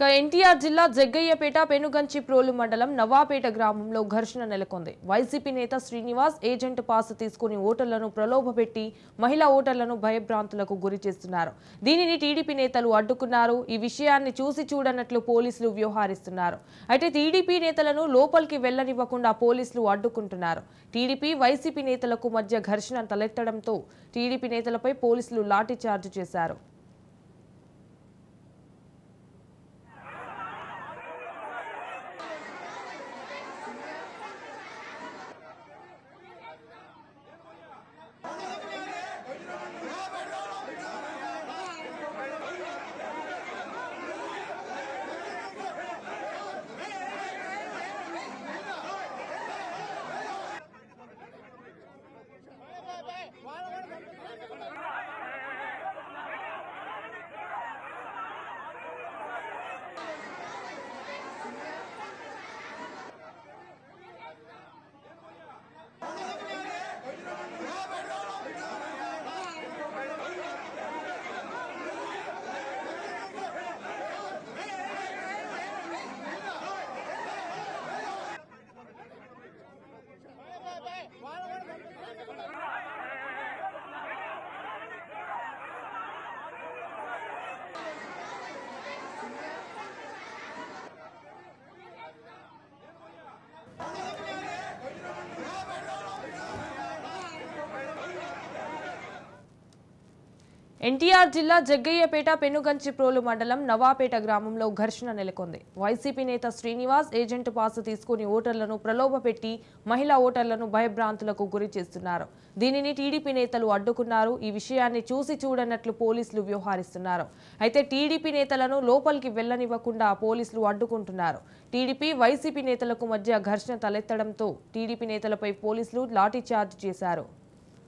ఎన్టీఆర్ జిల్లా జగ్గయ్యపేట పెనుగంచిప్రోలు మండలం నవాపేట గ్రామంలో ఘర్షణ నెలకొంది. వైసీపీ నేత శ్రీనివాస్ ఏజెంట్ పాస్ తీసుకుని ఓటర్లను ప్రలోభపెట్టి మహిళా ఓటర్లను భయభ్రాంతులకు గురి చేస్తున్నారు. దీనిని టీడీపీ నేతలు అడ్డుకున్నారు. ఈ విషయాన్ని చూసి చూడనట్లు పోలీసులు వ్యవహరిస్తున్నారు. అయితే టీడీపీ నేతలను లోపలికి వెళ్లనివ్వకుండా పోలీసులు అడ్డుకుంటున్నారు. టీడీపీ వైసీపీ నేతలకు మధ్య ఘర్షణ తలెత్తడంతో టీడీపీ నేతలపై పోలీసులు లాఠీ చార్జ్ చేశారు. ఎన్టీఆర్ జిల్లా జగ్గయ్యపేట పెనుగంచిప్రోలు మండలం నవాపేట గ్రామంలో ఘర్షణ నెలకొంది. వైసీపీ నేత శ్రీనివాస్ ఏజెంట్ పాస్ తీసుకుని ఓటర్లను ప్రలోభపెట్టి మహిళా ఓటర్లను భయభ్రాంతులకు గురి చేస్తున్నారు. దీనిని టీడీపీ నేతలు అడ్డుకున్నారు. ఈ విషయాన్ని చూసి చూడనట్లు పోలీసులు వ్యవహరిస్తున్నారు. అయితే టీడీపీ నేతలను లోపలికి వెళ్లనివ్వకుండా పోలీసులు అడ్డుకుంటున్నారు. టీడీపీ వైసీపీ నేతలకు మధ్య ఘర్షణ తలెత్తడంతో టీడీపీ నేతలపై పోలీసులు లాఠీ చార్జ్ చేశారు.